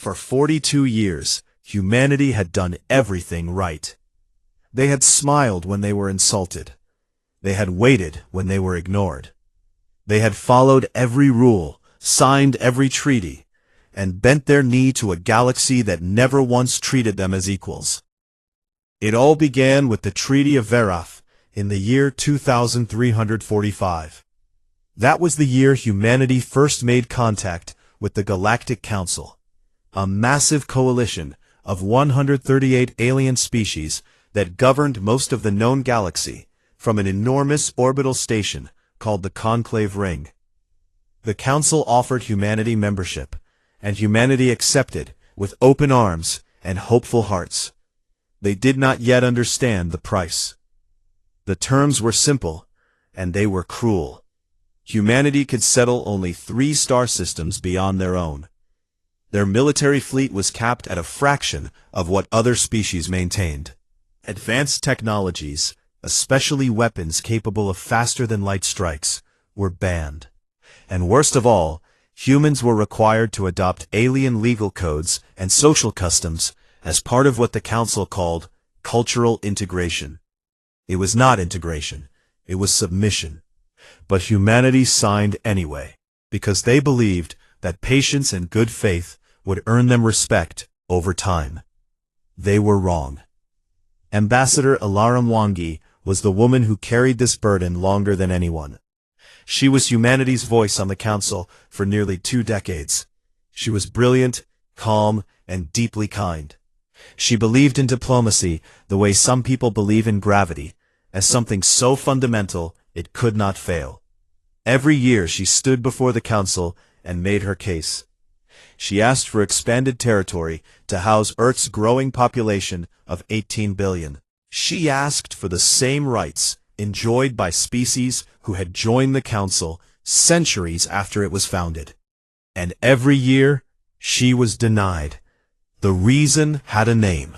For 42 years, humanity had done everything right. They had smiled when they were insulted. They had waited when they were ignored. They had followed every rule, signed every treaty, and bent their knee to a galaxy that never once treated them as equals. It all began with the Treaty of Verath in the year 2345. That was the year humanity first made contact with the Galactic Council, a massive coalition of 138 alien species that governed most of the known galaxy from an enormous orbital station called the Conclave Ring. The Council offered humanity membership, and humanity accepted with open arms and hopeful hearts. They did not yet understand the price. The terms were simple, and they were cruel. Humanity could settle only 3 star systems beyond their own. Their military fleet was capped at a fraction of what other species maintained. Advanced technologies, especially weapons capable of faster-than-light strikes, were banned. And worst of all, humans were required to adopt alien legal codes and social customs as part of what the Council called cultural integration. It was not integration, it was submission. But humanity signed anyway, because they believed that patience and good faith would earn them respect over time. They were wrong. Ambassador Ilara Mwangi was the woman who carried this burden longer than anyone. She was humanity's voice on the Council for nearly 2 decades. She was brilliant, calm, and deeply kind. She believed in diplomacy the way some people believe in gravity, as something so fundamental it could not fail. Every year she stood before the Council and made her case. She asked for expanded territory to house Earth's growing population of 18 billion. She asked for the same rights enjoyed by species who had joined the Council centuries after it was founded. And every year, she was denied. The reason had a name: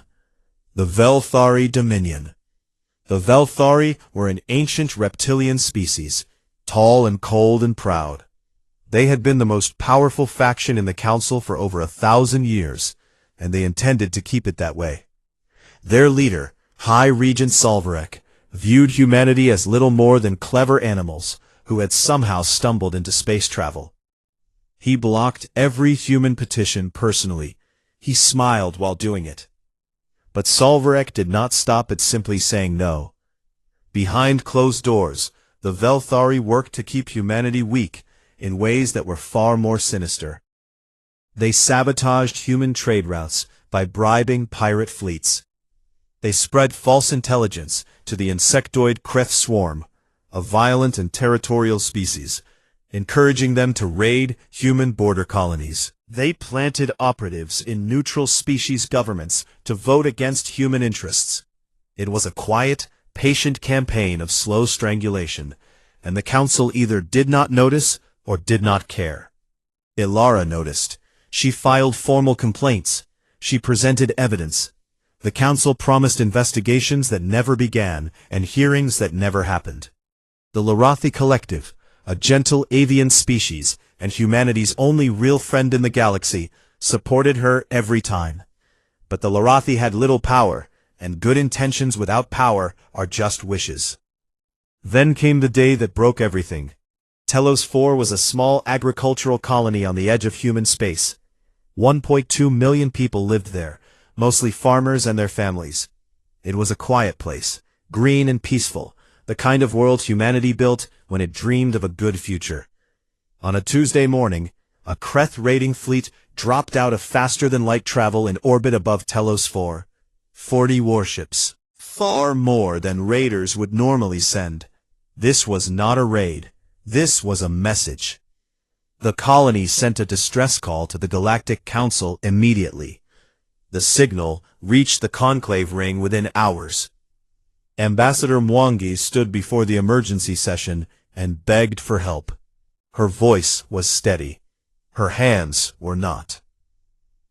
the Velthari Dominion. The Velthari were an ancient reptilian species, tall and cold and proud. They had been the most powerful faction in the Council for over 1,000 years, and they intended to keep it that way. Their leader, High Regent Solvarek, viewed humanity as little more than clever animals who had somehow stumbled into space travel. He blocked every human petition personally. He smiled while doing it. But Solvarek did not stop at simply saying no. Behind closed doors, the Velthari worked to keep humanity weak in ways that were far more sinister. They sabotaged human trade routes by bribing pirate fleets. They spread false intelligence to the insectoid Kreth swarm, a violent and territorial species, encouraging them to raid human border colonies. They planted operatives in neutral species governments to vote against human interests. It was a quiet, patient campaign of slow strangulation, and the Council either did not notice or did not care. Ilara noticed. She filed formal complaints. She presented evidence. The Council promised investigations that never began and hearings that never happened. The Larathi Collective, a gentle avian species and humanity's only real friend in the galaxy, supported her every time. But the Larathi had little power, and good intentions without power are just wishes. Then came the day that broke everything. Telos 4 was a small agricultural colony on the edge of human space. 1.2 million people lived there, mostly farmers and their families. It was a quiet place, green and peaceful, the kind of world humanity built when it dreamed of a good future. On a Tuesday morning, a Kreth raiding fleet dropped out of faster-than-light travel in orbit above Telos 4. 40 warships, far more than raiders would normally send. This was not a raid. This was a message. The colony sent a distress call to the Galactic Council immediately. The signal reached the conclave ring within hours. Ambassador Mwangi stood before the emergency session and begged for help. Her voice was steady. Her hands were not.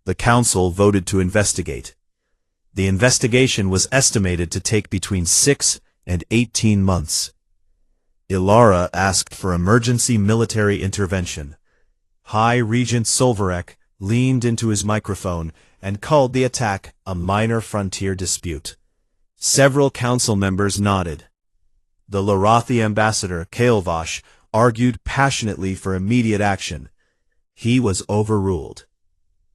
The Council voted to investigate. The investigation was estimated to take between 6 and 18 months. Ilara asked for emergency military intervention. High Regent Solvarek leaned into his microphone and called the attack a minor frontier dispute. Several council members nodded. The Lorathi ambassador, Kael'Vash, argued passionately for immediate action. He was overruled.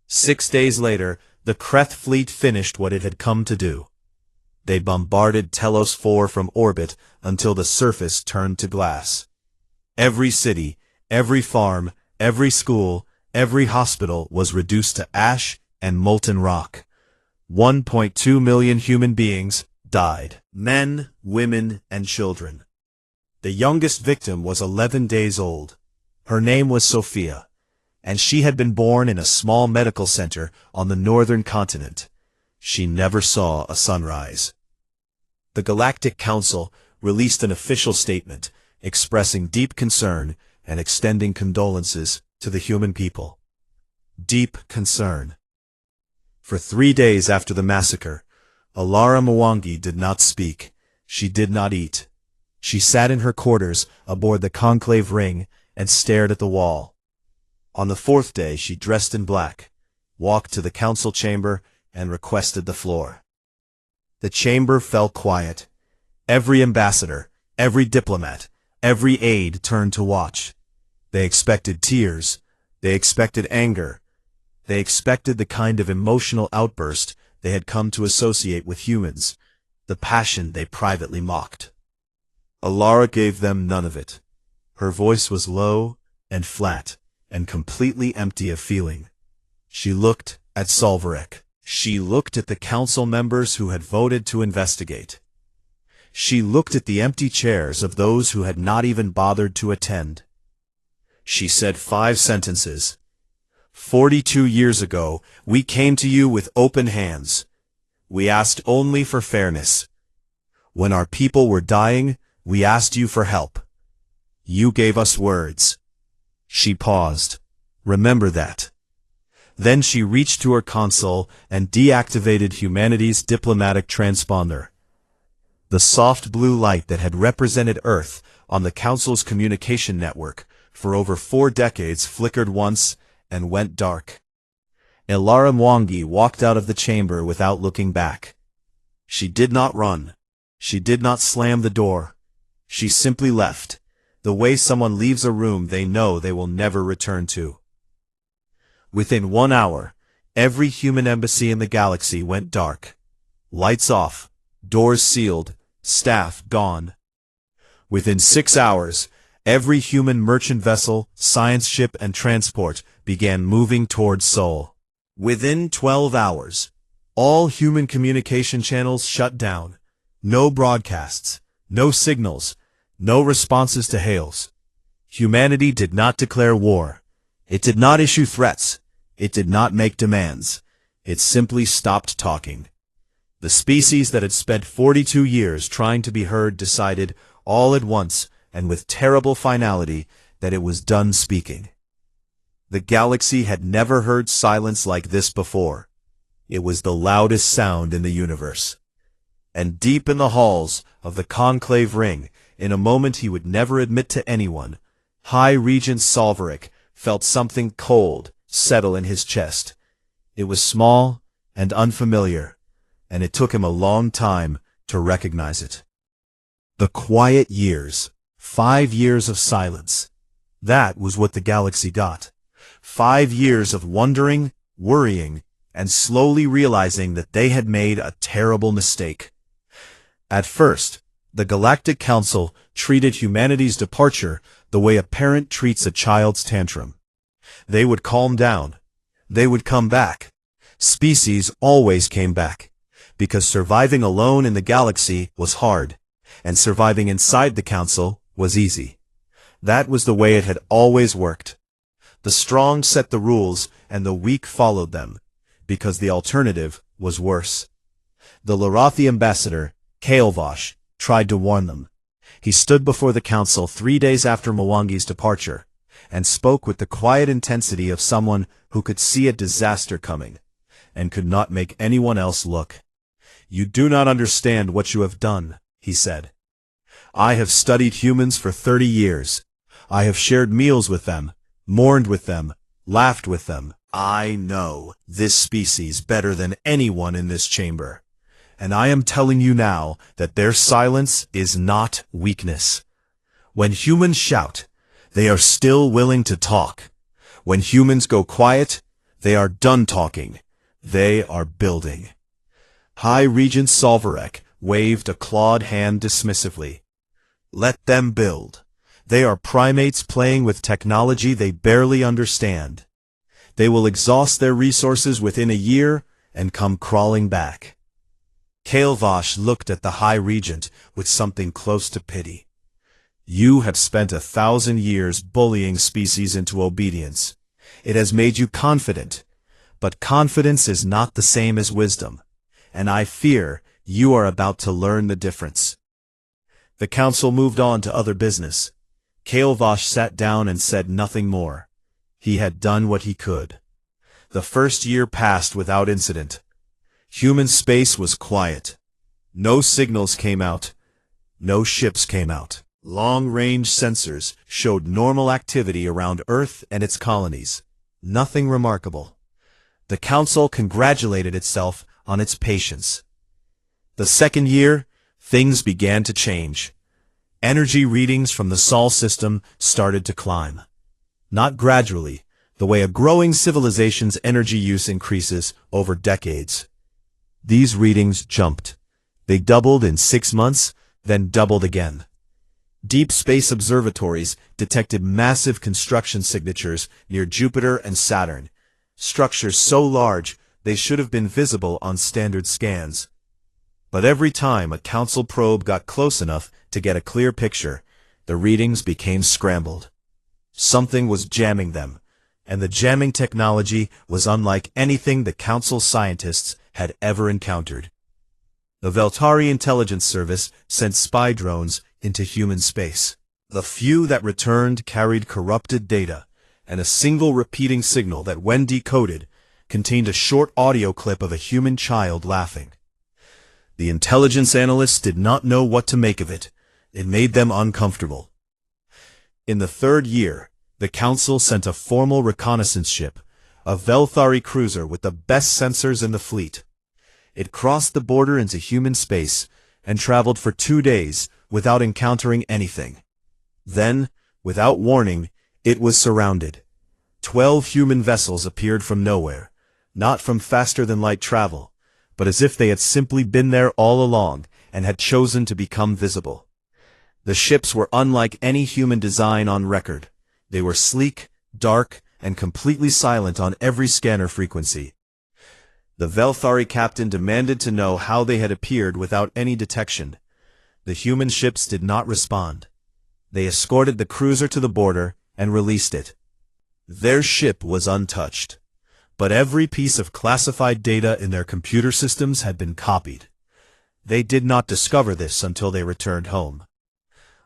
6 days later, the Kreth fleet finished what it had come to do. They bombarded Telos 4 from orbit until the surface turned to glass. Every city, every farm, every school, every hospital was reduced to ash and molten rock. 1.2 million human beings died. Men, women, and children. The youngest victim was 11 days old. Her name was Sophia, and she had been born in a small medical center on the northern continent. She never saw a sunrise. The Galactic Council released an official statement expressing deep concern and extending condolences to the human people. Deep concern. For 3 days after the massacre, Alara Mwangi did not speak. She did not eat. She sat in her quarters aboard the conclave ring and stared at the wall. On the 4th day, she dressed in black, walked to the council chamber, and requested the floor. The chamber fell quiet. Every ambassador, every diplomat, every aide turned to watch. They expected tears. They expected anger. They expected the kind of emotional outburst they had come to associate with humans, the passion they privately mocked. Alara gave them none of it. Her voice was low and flat and completely empty of feeling. She looked at Solvarek. She looked at the council members who had voted to investigate. She looked at the empty chairs of those who had not even bothered to attend. She said 5 sentences. 42 years ago, we came to you with open hands. We asked only for fairness. When our people were dying, we asked you for help. You gave us words. She paused. Remember that. Then she reached to her console and deactivated humanity's diplomatic transponder. The soft blue light that had represented Earth on the Council's communication network for over 4 decades flickered once and went dark. Alara Mwangi walked out of the chamber without looking back. She did not run. She did not slam the door. She simply left, the way someone leaves a room they know they will never return to. Within 1 hour, every human embassy in the galaxy went dark. Lights off, doors sealed, staff gone. Within 6 hours, every human merchant vessel, science ship, and transport began moving towards Sol. Within 12 hours, all human communication channels shut down. No broadcasts, no signals, no responses to hails. Humanity did not declare war. It did not issue threats. It did not make demands. It simply stopped talking. The species that had spent 42 years trying to be heard decided, all at once and with terrible finality, that it was done speaking. The galaxy had never heard silence like this before. It was the loudest sound in the universe. And deep in the halls of the conclave ring, in a moment he would never admit to anyone, High Regent Solvarek felt something cold settle in his chest. It was small and unfamiliar, and it took him a long time to recognize it. The quiet years, 5 years of silence. That was what the galaxy got. 5 years of wondering, worrying, and slowly realizing that they had made a terrible mistake. At first, the Galactic Council treated humanity's departure the way a parent treats a child's tantrum. They would calm down. They would come back. Species always came back, because surviving alone in the galaxy was hard, and surviving inside the Council was easy. That was the way it had always worked. The strong set the rules, and the weak followed them, because the alternative was worse. The Lorathi ambassador, Kael'Vash, tried to warn them. He stood before the council 3 days after Mwangi's departure, and spoke with the quiet intensity of someone who could see a disaster coming, and could not make anyone else look. "You do not understand what you have done," he said. "I have studied humans for 30 years. I have shared meals with them, mourned with them, laughed with them, I know this species better than anyone in this chamber, and I am telling you now that their silence is not weakness. When humans shout, they are still willing to talk. When humans go quiet, they are done talking. They are building. High Regent Solvarek waved a clawed hand dismissively. Let them build. They are primates playing with technology they barely understand. They will exhaust their resources within a year and come crawling back. Kailvash looked at the High Regent with something close to pity. You have spent 1,000 years bullying species into obedience. It has made you confident, but confidence is not the same as wisdom, and I fear you are about to learn the difference. The council moved on to other business. Kailvash sat down and said nothing more. He had done what he could. The first year passed without incident. Human space was quiet. No signals came out. No ships came out. Long-range sensors showed normal activity around Earth and its colonies. Nothing remarkable. The council congratulated itself on its patience. The second year, things began to change. Energy readings from the Sol system started to climb. Not gradually, the way a growing civilization's energy use increases over decades. These readings jumped. They doubled in 6 months, then doubled again. Deep space observatories detected massive construction signatures near Jupiter and Saturn, structures so large they should have been visible on standard scans. But every time a council probe got close enough to get a clear picture, the readings became scrambled. Something was jamming them, and the jamming technology was unlike anything the council scientists had ever encountered. The Veltari Intelligence Service sent spy drones into human space. The few that returned carried corrupted data, and a single repeating signal that, when decoded, contained a short audio clip of a human child laughing. The intelligence analysts did not know what to make of it. It made them uncomfortable. In the third year, the council sent a formal reconnaissance ship, a Velthari cruiser with the best sensors in the fleet. It crossed the border into human space and traveled for 2 days without encountering anything. Then, without warning, it was surrounded. 12 human vessels appeared from nowhere, not from faster-than-light travel, but as if they had simply been there all along and had chosen to become visible. The ships were unlike any human design on record. They were sleek, dark, and completely silent on every scanner frequency. The Velthari captain demanded to know how they had appeared without any detection. The human ships did not respond. They escorted the cruiser to the border and released it. Their ship was untouched, but every piece of classified data in their computer systems had been copied. They did not discover this until they returned home.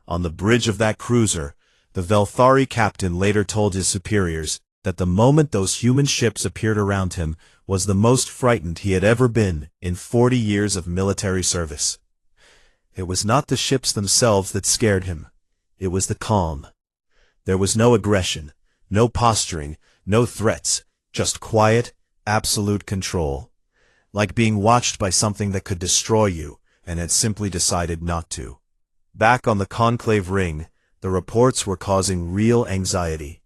On the bridge of that cruiser, the Velthari captain later told his superiors that the moment those human ships appeared around him was the most frightened he had ever been in 40 years of military service. It was not the ships themselves that scared him. It was the calm. There was no aggression, no posturing, no threats, just quiet, absolute control. Like being watched by something that could destroy you and had simply decided not to. Back on the conclave ring, the reports were causing real anxiety.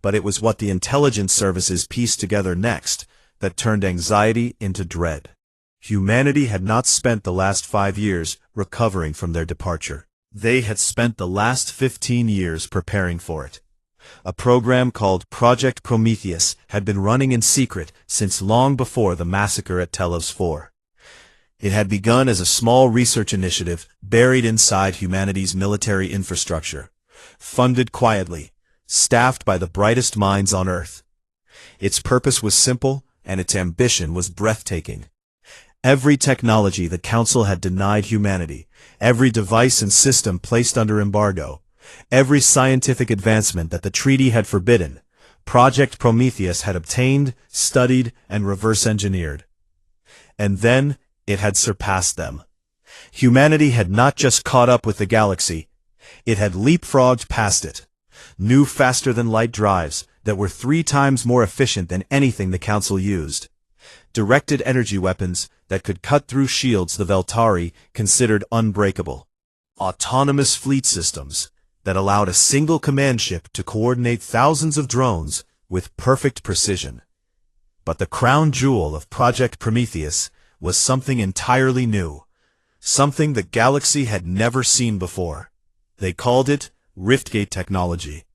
But it was what the intelligence services pieced together next that turned anxiety into dread. Humanity had not spent the last 5 years recovering from their departure. They had spent the last 15 years preparing for it. A program called Project Prometheus had been running in secret since long before the massacre at Telos 4. It had begun as a small research initiative buried inside humanity's military infrastructure, funded quietly, staffed by the brightest minds on Earth. Its purpose was simple, and its ambition was breathtaking. Every technology the Council had denied humanity, every device and system placed under embargo, every scientific advancement that the treaty had forbidden, Project Prometheus had obtained, studied, and reverse-engineered. And then, it had surpassed them. Humanity had not just caught up with the galaxy, it had leapfrogged past it. New faster-than-light drives, that were 3 times more efficient than anything the Council used. Directed energy weapons that could cut through shields the Veltari considered unbreakable. Autonomous fleet systems that allowed a single command ship to coordinate thousands of drones with perfect precision. But the crown jewel of Project Prometheus was something entirely new, something the galaxy had never seen before. They called it Riftgate technology.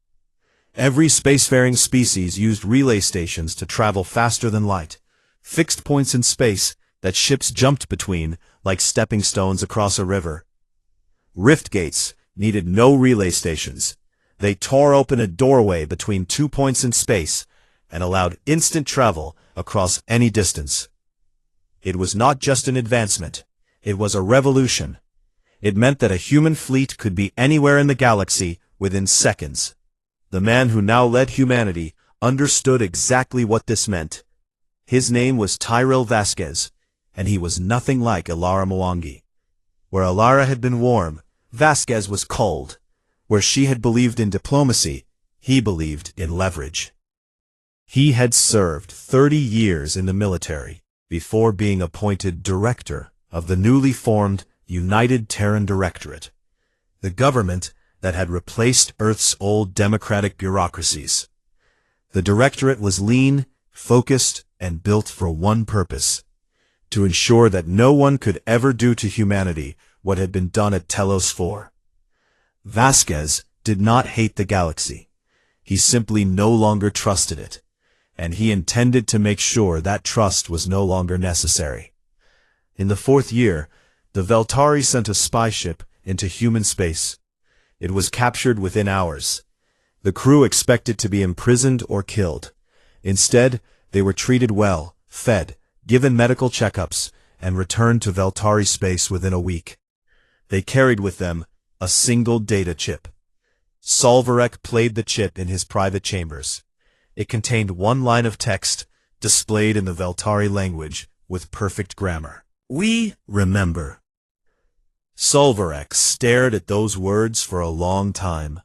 Every spacefaring species used relay stations to travel faster than light, fixed points in space that ships jumped between like stepping stones across a river. Riftgates needed no relay stations. They tore open a doorway between 2 points in space and allowed instant travel across any distance. It was not just an advancement, it was a revolution. It meant that a human fleet could be anywhere in the galaxy within seconds. The man who now led humanity understood exactly what this meant. His name was Tyrell Vasquez, and he was nothing like Ilara Mwangi. Where Ilara had been warm, Vasquez was cold. Where she had believed in diplomacy, he believed in leverage. He had served 30 years in the military before being appointed director of the newly formed United Terran Directorate, the government that had replaced Earth's old democratic bureaucracies. The directorate was lean, focused, and built for one purpose: to ensure that no one could ever do to humanity what had been done at Telos 4. Vasquez did not hate the galaxy. He simply no longer trusted it, and he intended to make sure that trust was no longer necessary. In the 4th year, the Veltari sent a spy ship into human space. It was captured within hours. The crew expected to be imprisoned or killed. Instead, they were treated well, fed, given medical checkups, and returned to Veltari space within a week. They carried with them a single data chip. Solvarek played the chip in his private chambers. It contained 1 line of text, displayed in the Veltari language with perfect grammar. "We remember." Solvarek stared at those words for a long time.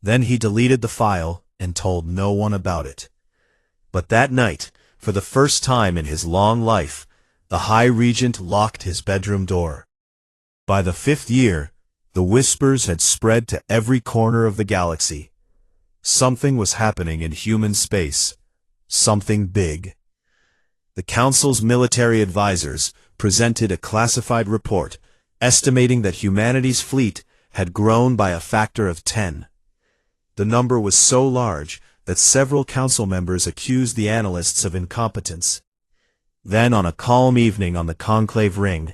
Then he deleted the file and told no one about it. But that night, for the first time in his long life, the High Regent locked his bedroom door. By the 5th year, the whispers had spread to every corner of the galaxy. Something was happening in human space. Something big. The Council's military advisors presented a classified report estimating that humanity's fleet had grown by a factor of 10. The number was so large that several council members accused the analysts of incompetence. Then, on a calm evening on the conclave ring,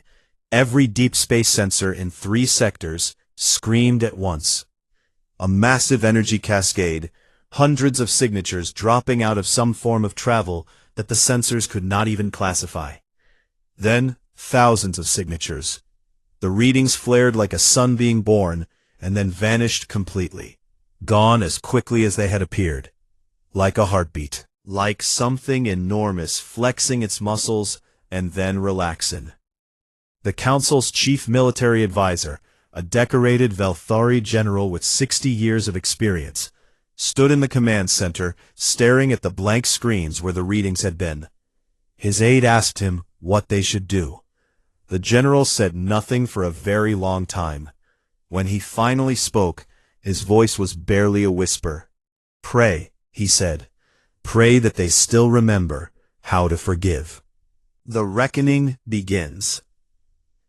every deep space sensor in 3 sectors screamed at once. A massive energy cascade, hundreds of signatures dropping out of some form of travel that the sensors could not even classify. Then, thousands of signatures. The readings flared like a sun being born, and then vanished completely, gone as quickly as they had appeared. Like a heartbeat. Like something enormous flexing its muscles and then relaxing. The Council's chief military advisor, a decorated Veltari general with 60 years of experience, stood in the command center, staring at the blank screens where the readings had been. His aide asked him what they should do. The general said nothing for a very long time. When he finally spoke, his voice was barely a whisper. "Pray," he said. "Pray that they still remember how to forgive." The reckoning begins.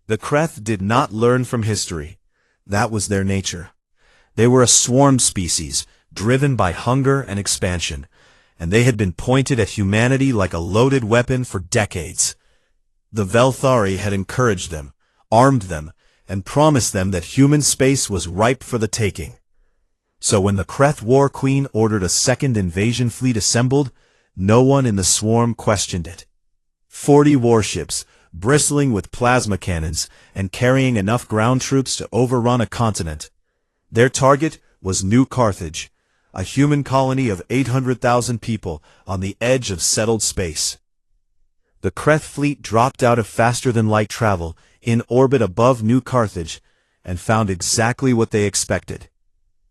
The Kreth did not learn from history. That was their nature. They were a swarm species, driven by hunger and expansion, and they had been pointed at humanity like a loaded weapon for decades. The Veltari had encouraged them, armed them, and promised them that human space was ripe for the taking. So when the Kreth War Queen ordered a second invasion fleet assembled, no one in the swarm questioned it. 40 warships, bristling with plasma cannons and carrying enough ground troops to overrun a continent. Their target was New Carthage, a human colony of 800,000 people on the edge of settled space. The Kreth fleet dropped out of faster-than-light travel in orbit above New Carthage and found exactly what they expected.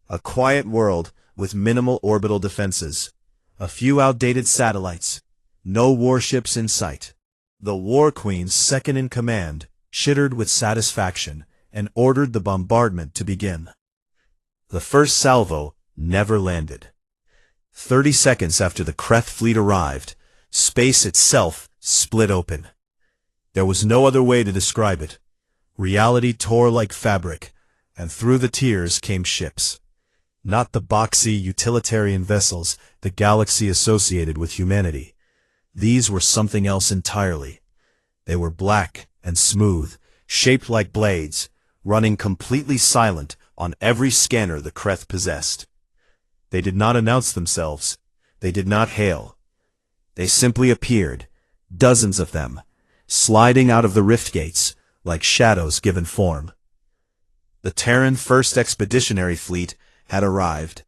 A quiet world with minimal orbital defenses. A few outdated satellites. No warships in sight. The War Queen, second in command, shuddered with satisfaction and ordered the bombardment to begin. The first salvo never landed. 30 seconds after the Kreth fleet arrived, space itself split open. There was no other way to describe it. Reality tore like fabric, and through the tears came ships. Not the boxy utilitarian vessels the galaxy associated with humanity. These were something else entirely. They were black and smooth, shaped like blades, running completely silent on every scanner the Kreth possessed. They did not announce themselves. They did not hail. They simply appeared, dozens of them, sliding out of the rift gates like shadows given form. The Terran First Expeditionary Fleet had arrived.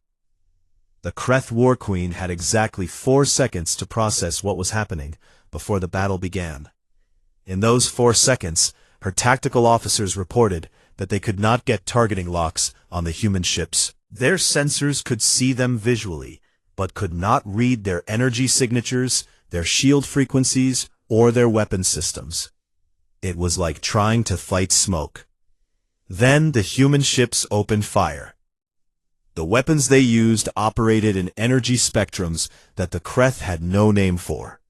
The Kreth War Queen had exactly 4 seconds to process what was happening before the battle began. In those 4 seconds, her tactical officers reported that they could not get targeting locks on the human ships. Their sensors could see them visually, but could not read their energy signatures, their shield frequencies, or their weapon systems. It was like trying to fight smoke. Then the human ships opened fire. The weapons they used operated in energy spectrums that the Kreth had no name for.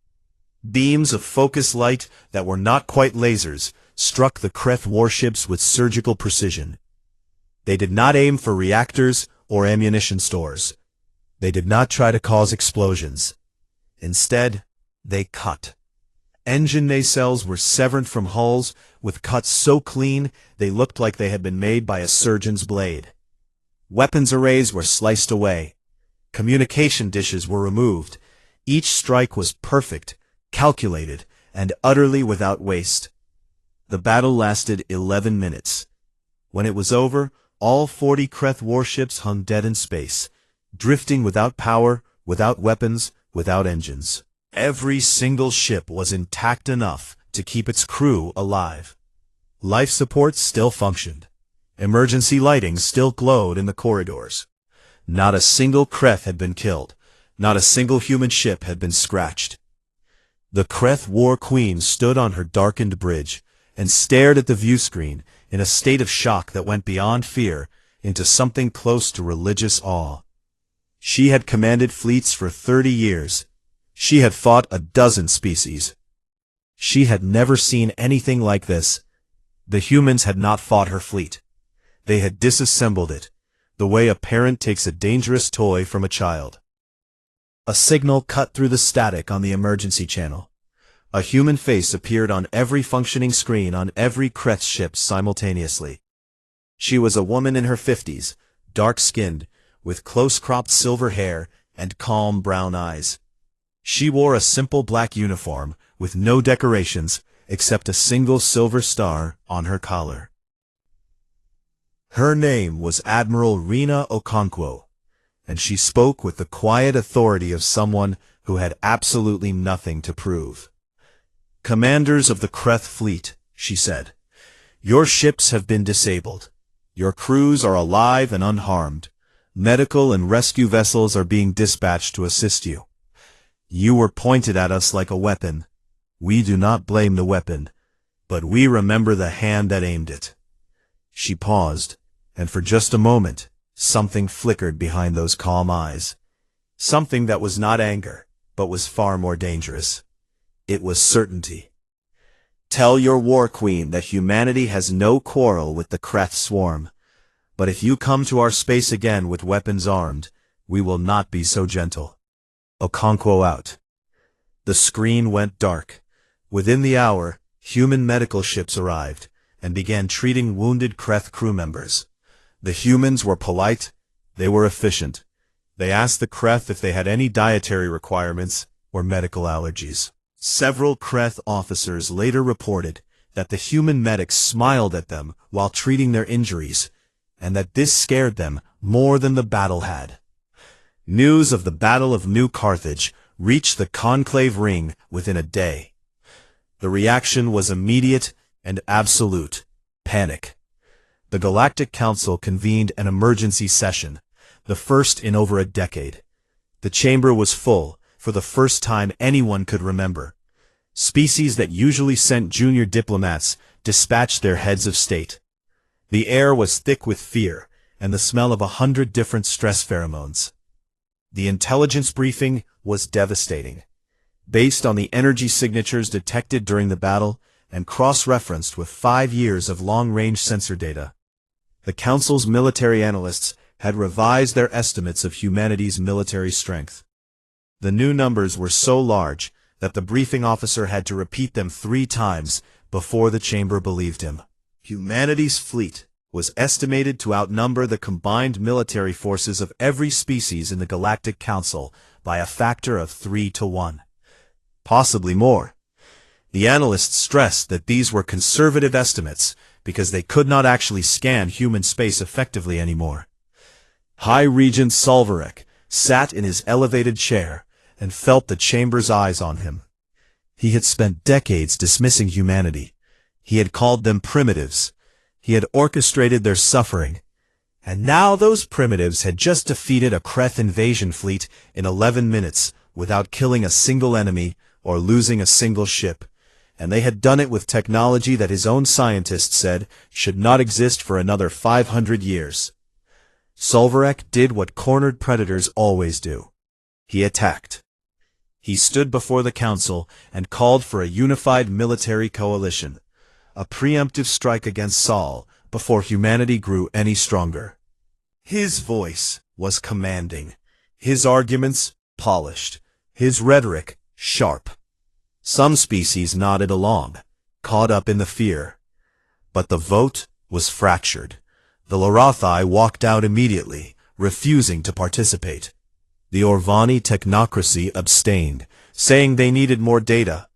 Beams of focus light that were not quite lasers struck the Kreth warships with surgical precision. They did not aim for reactors or ammunition stores. They did not try to cause explosions. Instead, they cut. Engine nacelles were severed from hulls with cuts so clean they looked like they had been made by a surgeon's blade. Weapons arrays were sliced away. Communication dishes were removed. Each strike was perfect, calculated, and utterly without waste. The battle lasted 11 minutes. When it was over, all 40 Kreth warships hung dead in space, drifting without power, without weapons, without engines. Every single ship was intact enough to keep its crew alive. Life support still functioned. Emergency lighting still glowed in the corridors. Not a single Kreth had been killed. Not a single human ship had been scratched. The Kreth War Queen stood on her darkened bridge and stared at the view screen in a state of shock that went beyond fear into something close to religious awe. She had commanded fleets for 30 years. She had fought a dozen species. She had never seen anything like this. The humans had not fought her fleet. They had disassembled it, the way a parent takes a dangerous toy from a child. A signal cut through the static on the emergency channel. A human face appeared on every functioning screen on every Kreth ship simultaneously. She was a woman in her 50s, dark-skinned, with close-cropped silver hair and calm brown eyes. She wore a simple black uniform with no decorations except a single silver star on her collar. Her name was Admiral Rena Okonkwo, and she spoke with the quiet authority of someone who had absolutely nothing to prove. "Commanders of the Kreth fleet," she said, "your ships have been disabled. Your crews are alive and unharmed. Medical and rescue vessels are being dispatched to assist you. You were pointed at us like a weapon. We do not blame the weapon, but we remember the hand that aimed it." She paused, and for just a moment, something flickered behind those calm eyes. Something that was not anger, but was far more dangerous. It was certainty. "Tell your War Queen that humanity has no quarrel with the Kreth swarm. But if you come to our space again with weapons armed, we will not be so gentle." Okonkwo out. The screen went dark. Within the hour, human medical ships arrived and began treating wounded Kreth crew members. The humans were polite. They were efficient. They asked the Kreth if they had any dietary requirements or medical allergies. Several Kreth officers later reported that the human medics smiled at them while treating their injuries, and that this scared them more than the battle had. News of the Battle of New Carthage reached the Conclave Ring within a day. The reaction was immediate and absolute: panic. The Galactic Council convened an emergency session, the first in over a decade. The chamber was full, for the first time anyone could remember. Species that usually sent junior diplomats dispatched their heads of state. The air was thick with fear, and the smell of 100 different stress pheromones. The intelligence briefing was devastating. Based on the energy signatures detected during the battle and cross-referenced with 5 years of long-range sensor data, the Council's military analysts had revised their estimates of humanity's military strength. The new numbers were so large that the briefing officer had to repeat them 3 times before the chamber believed him. Humanity's fleet was estimated to outnumber the combined military forces of every species in the Galactic Council by a factor of 3 to 1. Possibly more. The analysts stressed that these were conservative estimates because they could not actually scan human space effectively anymore. High Regent Solvarek sat in his elevated chair and felt the chamber's eyes on him. He had spent decades dismissing humanity. He had called them primitives. He had orchestrated their suffering. And now those primitives had just defeated a Kreth invasion fleet in 11 minutes without killing a single enemy or losing a single ship. And they had done it with technology that his own scientists said should not exist for another 500 years. Solvarek did what cornered predators always do. He attacked. He stood before the council and called for a unified military coalition, a preemptive strike against Sol before humanity grew any stronger. His voice was commanding, his arguments polished, his rhetoric sharp. Some species nodded along, caught up in the fear. But the vote was fractured. The Lorathi walked out immediately, refusing to participate. The Orvani technocracy abstained, saying they needed more data.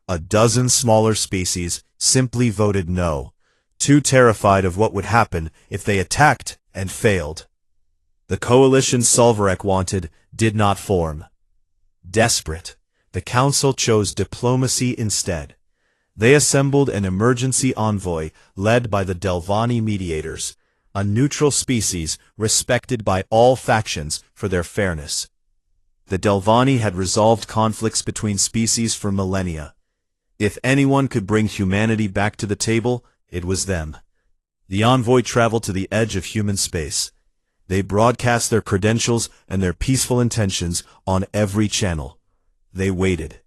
A dozen smaller species simply voted no, too terrified of what would happen if they attacked and failed. The coalition Solvarek wanted did not form. Desperate, the Council chose diplomacy instead. They assembled an emergency envoy led by the Delvani mediators, a neutral species respected by all factions for their fairness. The Delvani had resolved conflicts between species for millennia. If anyone could bring humanity back to the table, it was them. The envoy traveled to the edge of human space. They broadcast their credentials and their peaceful intentions on every channel. They waited.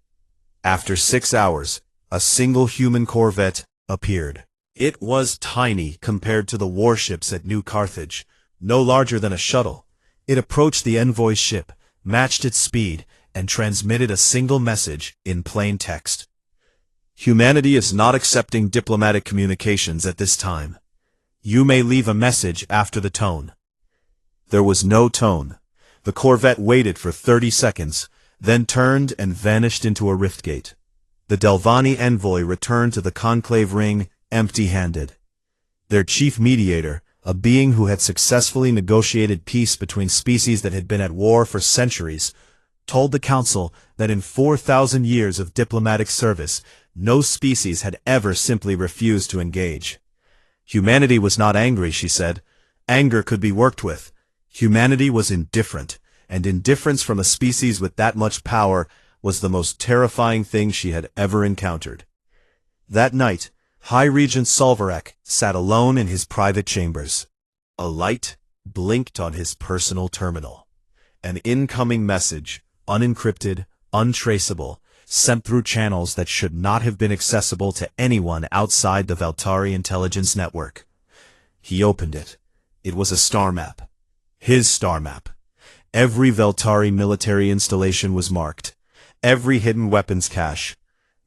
After 6 hours, a single human corvette appeared. It was tiny compared to the warships at New Carthage, no larger than a shuttle. It approached the envoy's ship, matched its speed, and transmitted a single message in plain text. Humanity is not accepting diplomatic communications at this time. You may leave a message after the tone. There was no tone. The corvette waited for 30 seconds, then turned and vanished into a rift gate. The Delvani envoy returned to the conclave ring empty-handed. Their chief mediator, a being who had successfully negotiated peace between species that had been at war for centuries, told the council that in 4,000 years of diplomatic service, no species had ever simply refused to engage. Humanity was not angry, she said. Anger could be worked with. Humanity was indifferent, and indifference from a species with that much power was the most terrifying thing she had ever encountered. That night, High Regent Solvarek sat alone in his private chambers. A light blinked on his personal terminal. An incoming message, unencrypted, untraceable, sent through channels that should not have been accessible to anyone outside the Veltari intelligence network. He opened it. It was a star map. His star map. Every Veltari military installation was marked. Every hidden weapons cache.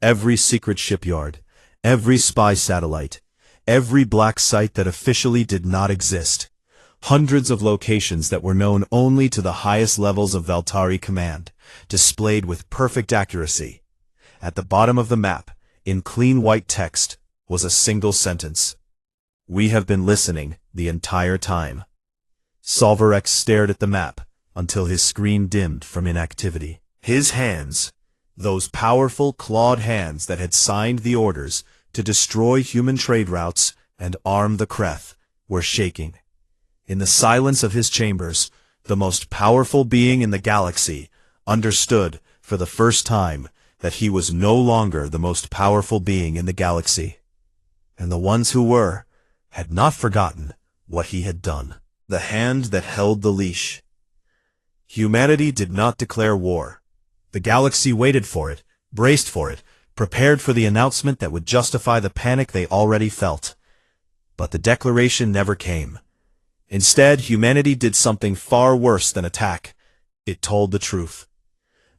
Every secret shipyard. Every spy satellite. Every black site that officially did not exist. Hundreds of locations that were known only to the highest levels of Veltari command, displayed with perfect accuracy. At the bottom of the map, in clean white text, was a single sentence. We have been listening the entire time. Solvarek stared at the map until his screen dimmed from inactivity. His hands, those powerful clawed hands that had signed the orders to destroy human trade routes and arm the Kreth, were shaking. In the silence of his chambers, the most powerful being in the galaxy, understood, for the first time, that he was no longer the most powerful being in the galaxy. And the ones who were, had not forgotten what he had done. The hand that held the leash. Humanity did not declare war. The galaxy waited for it, braced for it, prepared for the announcement that would justify the panic they already felt. But the declaration never came. Instead, humanity did something far worse than attack. It told the truth.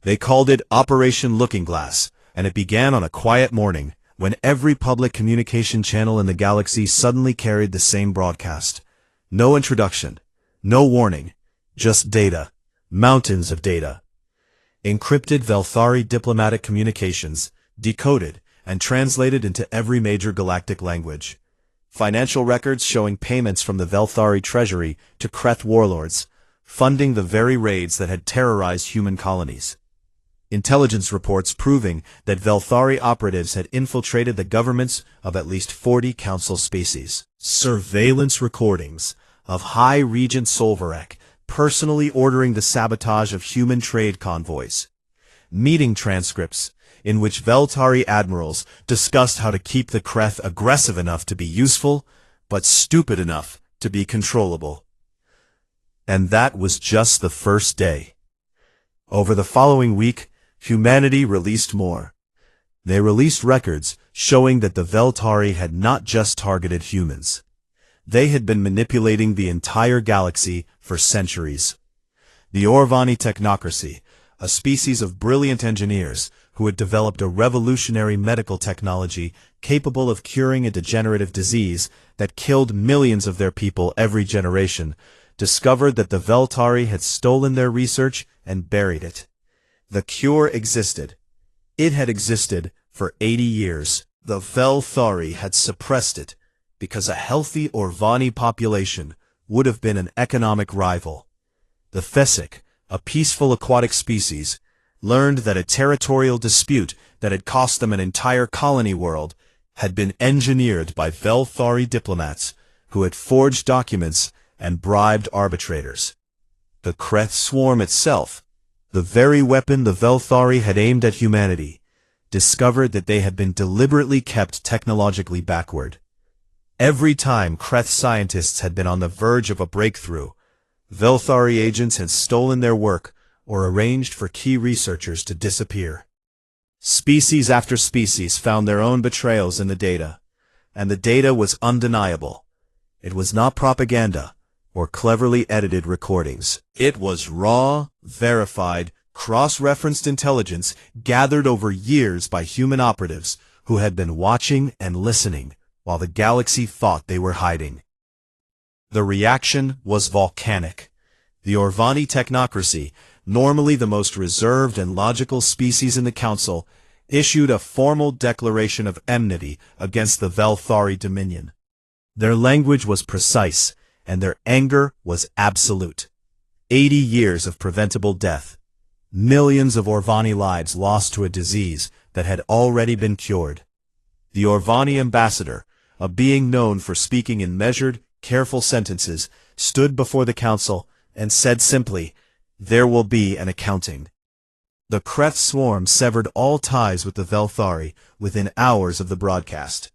They called it Operation Looking Glass, and it began on a quiet morning, when every public communication channel in the galaxy suddenly carried the same broadcast. No introduction, no warning, just data, mountains of data. Encrypted Velthari diplomatic communications, decoded and translated into every major galactic language. Financial records showing payments from the Velthari treasury to Kreth warlords, funding the very raids that had terrorized human colonies. Intelligence reports proving that Velthari operatives had infiltrated the governments of at least 40 council species. Surveillance recordings of High Regent Solvarek personally ordering the sabotage of human trade convoys. Meeting transcripts in which Veltari admirals discussed how to keep the Kreth aggressive enough to be useful, but stupid enough to be controllable. And that was just the first day. Over the following week, humanity released more. They released records showing that the Veltari had not just targeted humans. They had been manipulating the entire galaxy for centuries. The Orvani technocracy, a species of brilliant engineers who had developed a revolutionary medical technology capable of curing a degenerative disease that killed millions of their people every generation, discovered that the Veltari had stolen their research and buried it. The cure existed. It had existed for 80 years. The Velthari had suppressed it because a healthy Orvani population would have been an economic rival. The Thesic, a peaceful aquatic species, learned that a territorial dispute that had cost them an entire colony world had been engineered by Velthari diplomats who had forged documents and bribed arbitrators. The Kreth swarm itself, the very weapon the Velthari had aimed at humanity, discovered that they had been deliberately kept technologically backward. Every time Kreth scientists had been on the verge of a breakthrough, Velthari agents had stolen their work or arranged for key researchers to disappear. Species after species found their own betrayals in the data, and the data was undeniable. It was not propaganda or cleverly edited recordings. It was raw, verified, cross-referenced intelligence gathered over years by human operatives who had been watching and listening while the galaxy thought they were hiding. The reaction was volcanic. The Orvani technocracy, normally the most reserved and logical species in the Council, issued a formal declaration of enmity against the Velthari dominion. Their language was precise, and their anger was absolute. 80 years of preventable death. Millions of Orvani lives lost to a disease that had already been cured. The Orvani ambassador, a being known for speaking in measured, careful sentences, stood before the council and said simply, "There will be an accounting." The Kreth swarm severed all ties with the Velthari within hours of the broadcast.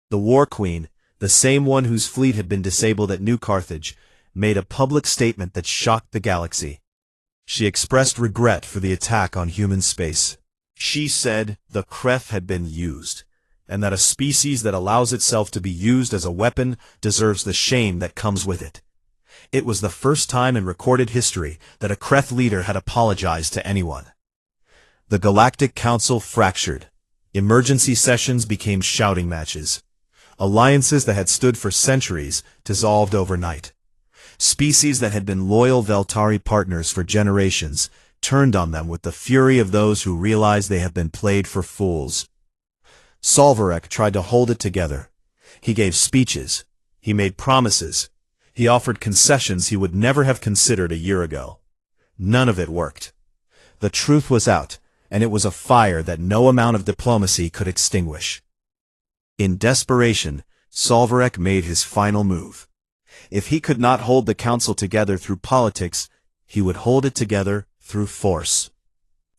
The War Queen, the same one whose fleet had been disabled at New Carthage, made a public statement that shocked the galaxy. She expressed regret for the attack on human space. She said the Kreth had been used, and that a species that allows itself to be used as a weapon deserves the shame that comes with it. It was the first time in recorded history that a Kreth leader had apologized to anyone. The Galactic Council fractured. Emergency sessions became shouting matches. Alliances that had stood for centuries dissolved overnight. Species that had been loyal Veltari partners for generations turned on them with the fury of those who realized they had been played for fools. Solvarek tried to hold it together. He gave speeches. He made promises. He offered concessions he would never have considered a year ago. None of it worked. The truth was out, and it was a fire that no amount of diplomacy could extinguish. In desperation, Solvarek made his final move. If he could not hold the council together through politics, he would hold it together through force.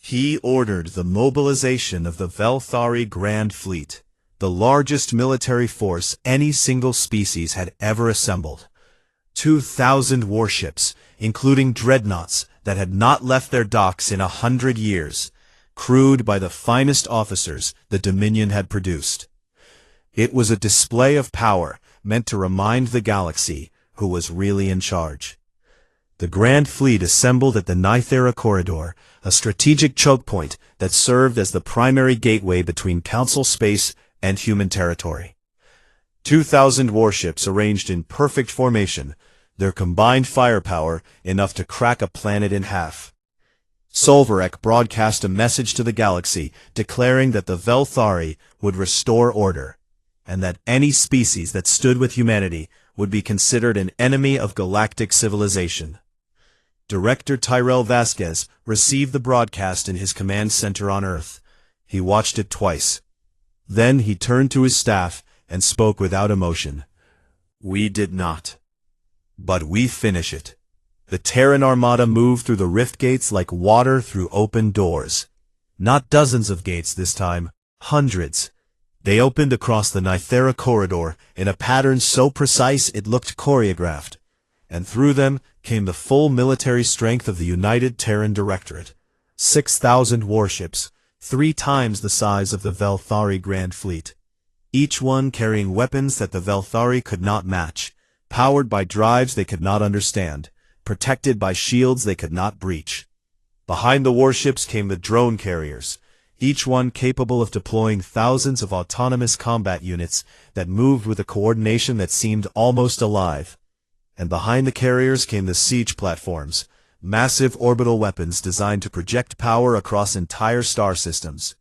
He ordered the mobilization of the Velthari Grand Fleet, the largest military force any single species had ever assembled. 2,000 warships, including dreadnoughts that had not left their docks in 100 years, crewed by the finest officers the Dominion had produced. It was a display of power meant to remind the galaxy who was really in charge. The Grand Fleet assembled at the Nythera Corridor, a strategic choke point that served as the primary gateway between Council space and human territory. 2,000 warships arranged in perfect formation, their combined firepower enough to crack a planet in half. Solvarek broadcast a message to the galaxy declaring that the Velthari would restore order, and that any species that stood with humanity would be considered an enemy of galactic civilization. Director Tyrell Vasquez received the broadcast in his command center on Earth. He watched it twice. Then he turned to his staff and spoke without emotion. "We did not. But we finish it." The Terran Armada moved through the rift gates like water through open doors. Not dozens of gates this time, hundreds. They opened across the Nythera Corridor in a pattern so precise it looked choreographed, and through them came the full military strength of the United Terran Directorate. 6,000 warships, 3 times the size of the Velthari Grand Fleet, each one carrying weapons that the Velthari could not match, powered by drives they could not understand, protected by shields they could not breach. Behind the warships came the drone carriers, each one capable of deploying thousands of autonomous combat units that moved with a coordination that seemed almost alive. And behind the carriers came the siege platforms, massive orbital weapons designed to project power across entire star systems.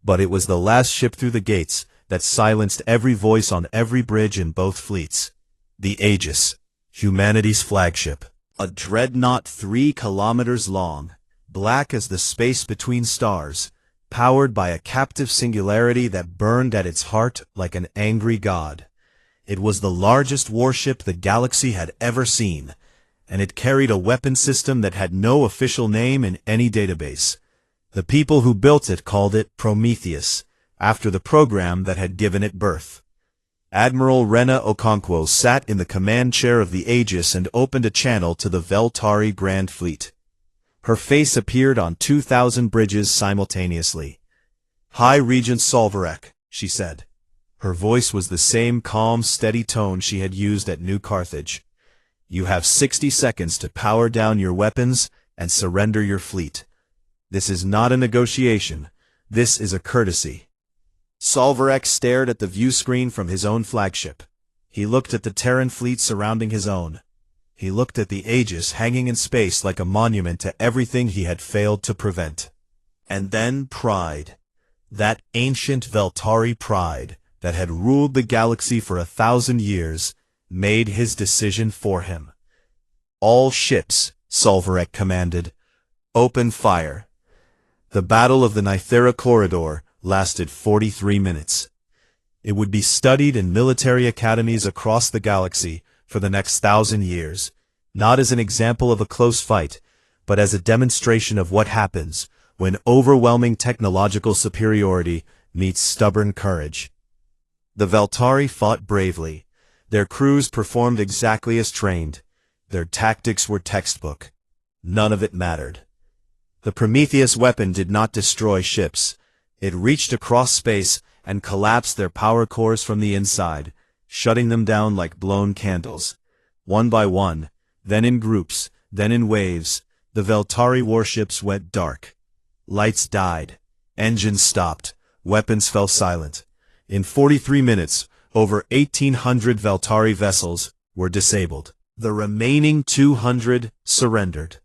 But it was the last ship through the gates that silenced every voice on every bridge in both fleets. The Aegis, humanity's flagship. A dreadnought 3 kilometers long, black as the space between stars, powered by a captive singularity that burned at its heart like an angry god. It was the largest warship the galaxy had ever seen, and it carried a weapon system that had no official name in any database. The people who built it called it Prometheus, after the program that had given it birth. Admiral Rena Okonkwo sat in the command chair of the Aegis and opened a channel to the Velthari Grand Fleet. Her face appeared on 2,000 bridges simultaneously. "High Regent Solvarek," she said. Her voice was the same calm, steady tone she had used at New Carthage. "You have 60 seconds to power down your weapons and surrender your fleet. This is not a negotiation. This is a courtesy." Solvarek stared at the view screen from his own flagship. He looked at the Terran fleet surrounding his own. He looked at the Aegis hanging in space like a monument to everything he had failed to prevent. And then pride. That ancient Velthari pride that had ruled the galaxy for 1,000 years made his decision for him. "All ships," Solvarek commanded. "Open fire." The Battle of the Nythera Corridor lasted 43 minutes. It would be studied in military academies across the galaxy for the next 1,000 years, not as an example of a close fight, but as a demonstration of what happens when overwhelming technological superiority meets stubborn courage. The Velthari fought bravely. Their crews performed exactly as trained. Their tactics were textbook. None of it mattered. The Prometheus weapon did not destroy ships. It reached across space and collapsed their power cores from the inside, shutting them down like blown candles. One by one, then in groups, then in waves, the Velthari warships went dark. Lights died. Engines stopped. Weapons fell silent. In 43 minutes, over 1,800 Velthari vessels were disabled. The remaining 200 surrendered.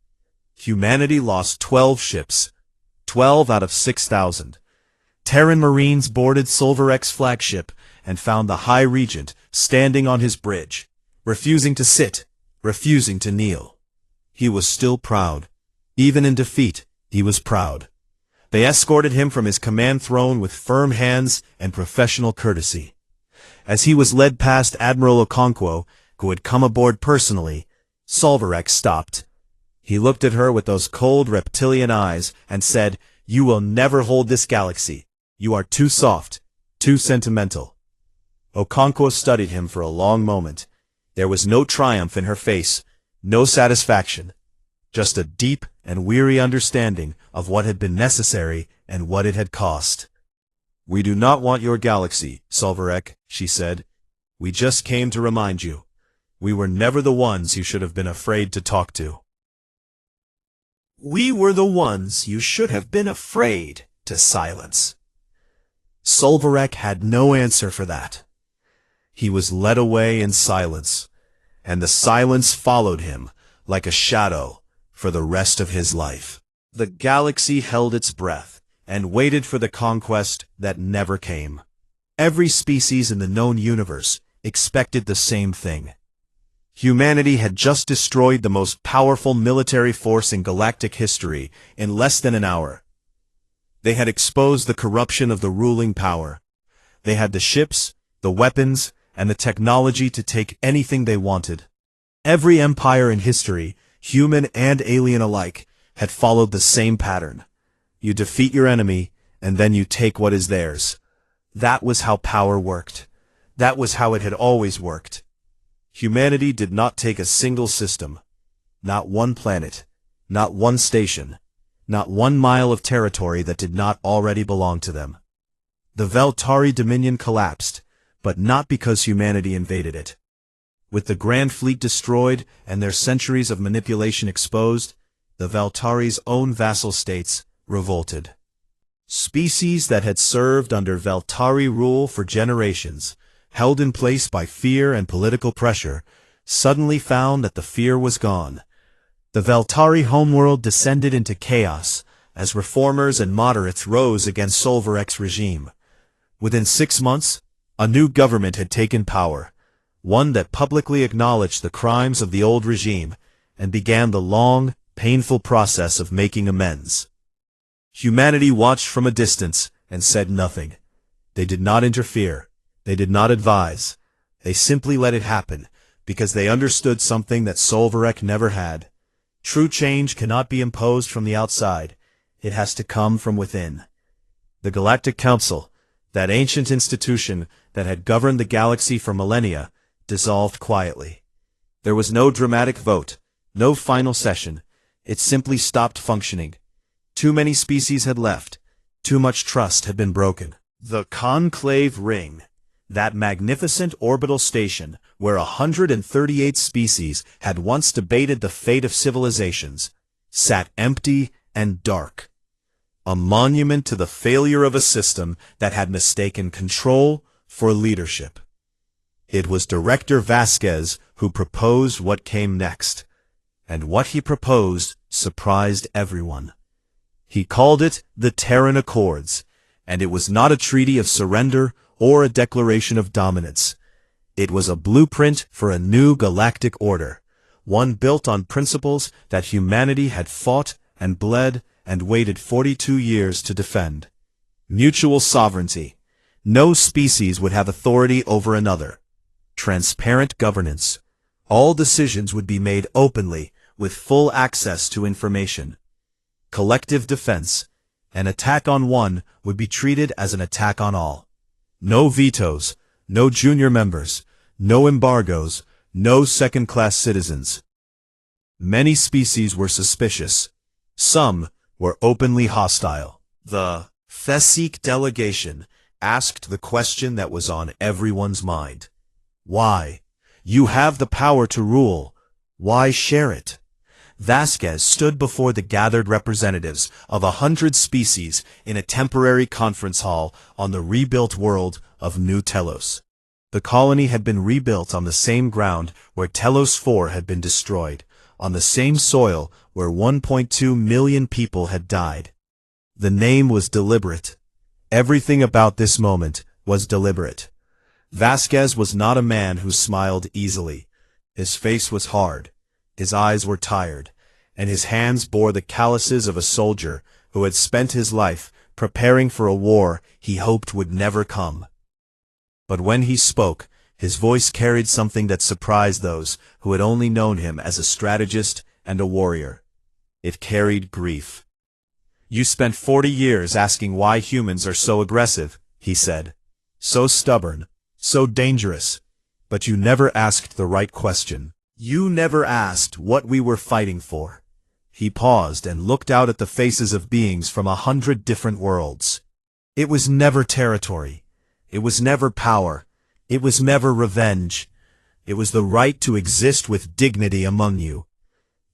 Humanity lost 12 ships, 12 out of 6,000. Terran Marines boarded Solvarek's flagship and found the High Regent standing on his bridge, refusing to sit, refusing to kneel. He was still proud. Even in defeat, he was proud. They escorted him from his command throne with firm hands and professional courtesy. As he was led past Admiral Okonkwo, who had come aboard personally, Solvarek stopped. He looked at her with those cold reptilian eyes and said, "You will never hold this galaxy. You are too soft, too sentimental." Okonkwo studied him for a long moment. There was no triumph in her face, no satisfaction, just a deep and weary understanding of what had been necessary and what it had cost. "We do not want your galaxy, Solvarek," she said. "We just came to remind you. We were never the ones you should have been afraid to talk to." "We were the ones you should have been afraid to silence." Solvarek had no answer for that. He was led away in silence, and the silence followed him like a shadow for the rest of his life. The galaxy held its breath and waited for the conquest that never came. Every species in the known universe expected the same thing. Humanity had just destroyed the most powerful military force in galactic history in less than an hour. They had exposed the corruption of the ruling power. They had the ships, the weapons, and the technology to take anything they wanted. Every empire in history, human and alien alike, had followed the same pattern. You defeat your enemy, and then you take what is theirs. That was how power worked. That was how it had always worked. Humanity did not take a single system. Not one planet. Not one station. Not 1 mile of territory that did not already belong to them. The Veltari Dominion collapsed, but not because humanity invaded it. With the Grand Fleet destroyed and their centuries of manipulation exposed, the Veltari's own vassal states revolted. Species that had served under Veltari rule for generations, held in place by fear and political pressure, suddenly found that the fear was gone. The Veltari homeworld descended into chaos as reformers and moderates rose against Solvarek's regime. Within 6 months, a new government had taken power, one that publicly acknowledged the crimes of the old regime and began the long, painful process of making amends. Humanity watched from a distance and said nothing. They did not interfere. They did not advise. They simply let it happen, because they understood something that Solvarek never had. True change cannot be imposed from the outside. It has to come from within. The Galactic Council, that ancient institution that had governed the galaxy for millennia, dissolved quietly. There was no dramatic vote, no final session. It simply stopped functioning. Too many species had left. Too much trust had been broken. The Conclave Ring, that magnificent orbital station where 138 species had once debated the fate of civilizations, sat empty and dark. A monument to the failure of a system that had mistaken control for leadership. It was Director Vasquez who proposed what came next, and what he proposed surprised everyone. He called it the Terran Accords, and it was not a treaty of surrender or a declaration of dominance. It was a blueprint for a new galactic order, one built on principles that humanity had fought and bled and waited 42 years to defend. Mutual sovereignty. No species would have authority over another. Transparent governance. All decisions would be made openly, with full access to information. Collective defense. An attack on one would be treated as an attack on all. No vetoes, no junior members, no embargoes, no second-class citizens. Many species were suspicious. Some were openly hostile. The Thesic delegation asked the question that was on everyone's mind. Why? You have the power to rule. Why share it? Vasquez stood before the gathered representatives of 100 species in a temporary conference hall on the rebuilt world of New Telos. The colony had been rebuilt on the same ground where Telos 4 had been destroyed, on the same soil where 1.2 million people had died. The name was deliberate. Everything about this moment was deliberate. Vasquez was not a man who smiled easily. His face was hard. His eyes were tired, and his hands bore the calluses of a soldier who had spent his life preparing for a war he hoped would never come. But when he spoke, his voice carried something that surprised those who had only known him as a strategist and a warrior. It carried grief. "You spent 40 years asking why humans are so aggressive," he said. "So stubborn, so dangerous. But you never asked the right question. You never asked what we were fighting for." He paused and looked out at the faces of beings from 100 different worlds. "It was never territory. It was never power. It was never revenge. It was the right to exist with dignity among you.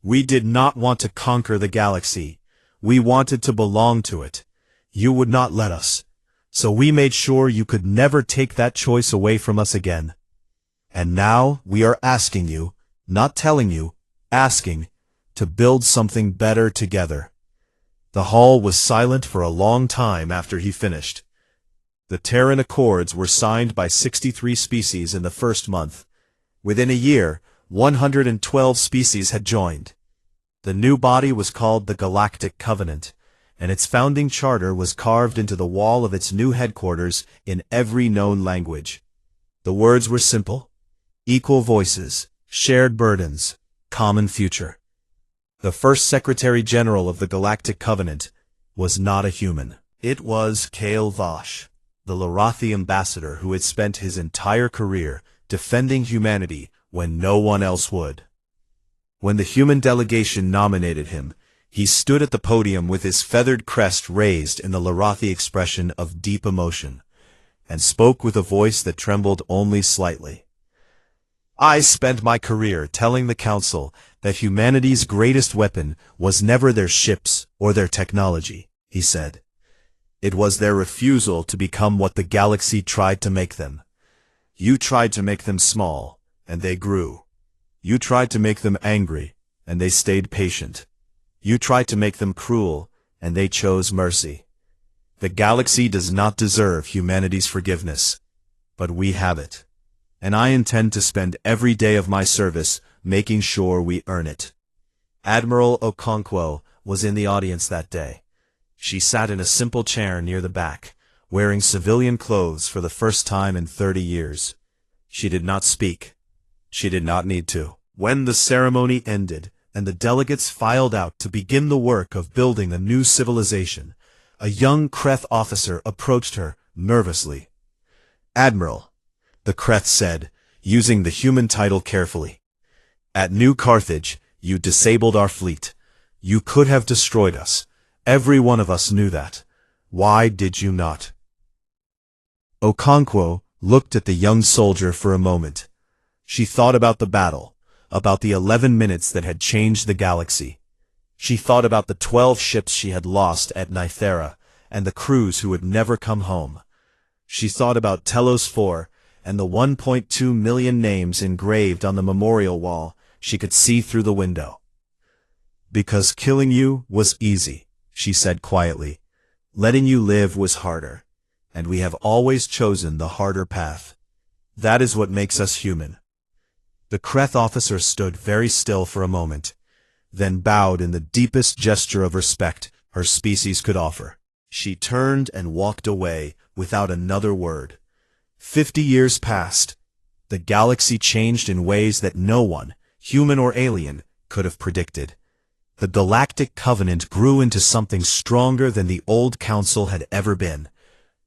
We did not want to conquer the galaxy. We wanted to belong to it. You would not let us. So we made sure you could never take that choice away from us again. And now we are asking you, not telling you, asking, to build something better together." The hall was silent for a long time after he finished. The Terran Accords were signed by 63 species in the first month. Within a year, 112 species had joined. The new body was called the Galactic Covenant, and its founding charter was carved into the wall of its new headquarters in every known language. The words were simple: equal voices, shared burdens, common future. The first Secretary General of the Galactic Covenant was not a human. It was Kale Vosh, the Larathi ambassador who had spent his entire career defending humanity when no one else would. When the human delegation nominated him, he stood at the podium with his feathered crest raised in the Larathi expression of deep emotion, and spoke with a voice that trembled only slightly. "I spent my career telling the Council that humanity's greatest weapon was never their ships or their technology," he said. "It was their refusal to become what the galaxy tried to make them. You tried to make them small, and they grew. You tried to make them angry, and they stayed patient. You tried to make them cruel, and they chose mercy. The galaxy does not deserve humanity's forgiveness, but we have it. And I intend to spend every day of my service making sure we earn it." Admiral Okonkwo was in the audience that day. She sat in a simple chair near the back, wearing civilian clothes for the first time in 30 years. She did not speak. She did not need to. When the ceremony ended and the delegates filed out to begin the work of building a new civilization, a young Kreth officer approached her nervously. "Admiral," the Kreth said, using the human title carefully, "at New Carthage, you disabled our fleet. You could have destroyed us. Every one of us knew that. Why did you not?" Okonkwo looked at the young soldier for a moment. She thought about the battle, about the 11 minutes that had changed the galaxy. She thought about the 12 ships she had lost at Nythera, and the crews who would never come home. She thought about Telos 4, and the 1.2 million names engraved on the memorial wall she could see through the window. "Because killing you was easy," she said quietly. "Letting you live was harder, and we have always chosen the harder path. That is what makes us human." The Kreth officer stood very still for a moment, then bowed in the deepest gesture of respect her species could offer. She turned and walked away without another word. 50 years passed. The galaxy changed in ways that no one, human or alien, could have predicted. The Galactic Covenant grew into something stronger than the old Council had ever been,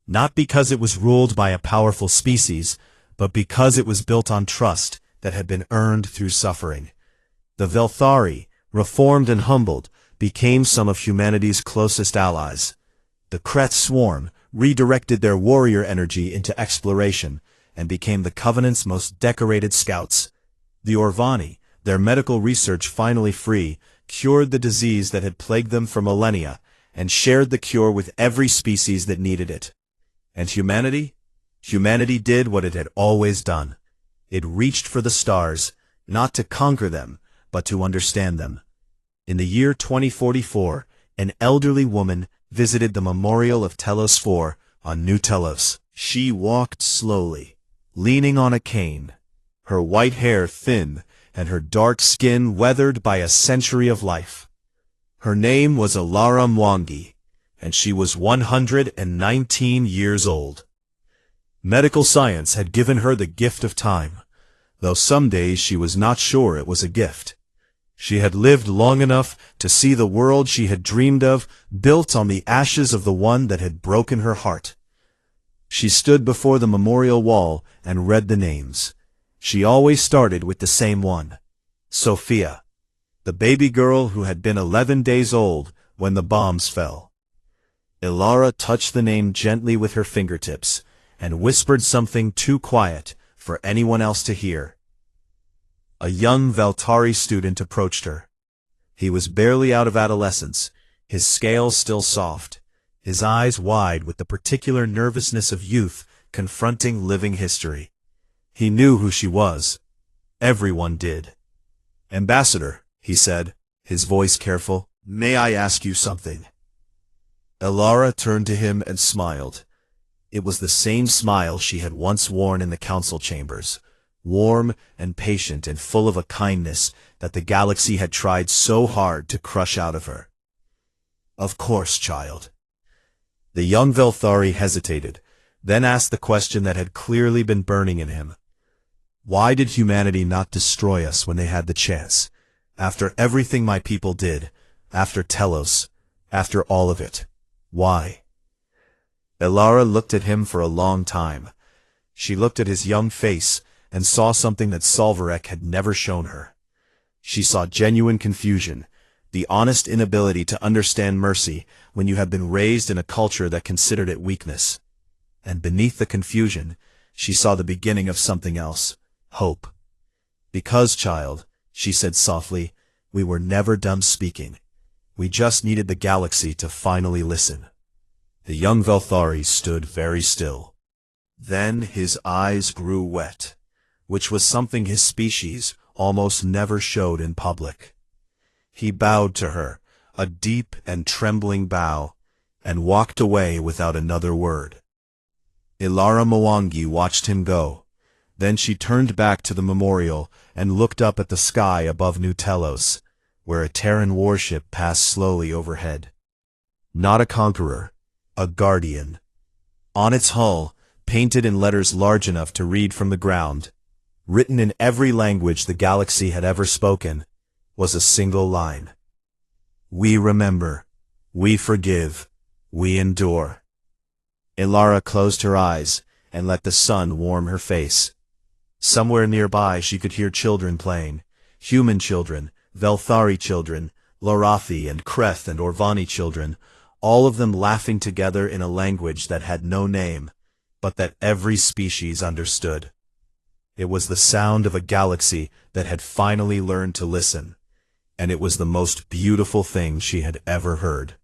not because it was ruled by a powerful species, but because it was built on trust that had been earned through suffering. The Velthari, reformed and humbled, became some of humanity's closest allies. The Kreth swarm redirected their warrior energy into exploration and became the Covenant's most decorated scouts. The Orvani, their medical research finally free, cured the disease that had plagued them for millennia and shared the cure with every species that needed it. And humanity? Humanity did what it had always done. It reached for the stars, not to conquer them, but to understand them. In the year 2044, an elderly woman visited the memorial of Telos 4 on New Telos. She walked slowly, leaning on a cane, her white hair thin and her dark skin weathered by a century of life. Her name was Alara Mwangi, and she was 119 years old. Medical science had given her the gift of time, though some days she was not sure it was a gift. She had lived long enough to see the world she had dreamed of built on the ashes of the one that had broken her heart. She stood before the memorial wall and read the names. She always started with the same one. Sophia, the baby girl who had been 11 days old when the bombs fell. Ilara touched the name gently with her fingertips and whispered something too quiet for anyone else to hear. A young Valtari student approached her. He was barely out of adolescence, his scales still soft, his eyes wide with the particular nervousness of youth confronting living history. He knew who she was. Everyone did. "Ambassador," he said, his voice careful, "may I ask you something?" Ilara turned to him and smiled. It was the same smile she had once worn in the council chambers, warm and patient and full of a kindness that the galaxy had tried so hard to crush out of her. "Of course, child." The young Velthari hesitated, then asked the question that had clearly been burning in him. Why did humanity not destroy us when they had the chance? After everything my people did, after Telos, after all of it. Why? Ilara looked at him for a long time. She looked at his young face and saw something that Solvarek had never shown her. She saw genuine confusion, the honest inability to understand mercy when you have been raised in a culture that considered it weakness. And beneath the confusion, she saw the beginning of something else, hope. "Because, child," she said softly, "we were never done speaking. We just needed the galaxy to finally listen." The young Velthari stood very still. Then his eyes grew wet, which was something his species almost never showed in public. He bowed to her, a deep and trembling bow, and walked away without another word. Ilara Mwangi watched him go. Then she turned back to the memorial and looked up at the sky above New Telos, where a Terran warship passed slowly overhead. Not a conqueror, a guardian. On its hull, painted in letters large enough to read from the ground, written in every language the galaxy had ever spoken, was a single line. "We remember, we forgive, we endure." Ilara closed her eyes and let the sun warm her face. Somewhere nearby she could hear children playing, human children, Velthari children, Lorathi and Kreth and Orvani children, all of them laughing together in a language that had no name, but that every species understood. It was the sound of a galaxy that had finally learned to listen, and it was the most beautiful thing she had ever heard.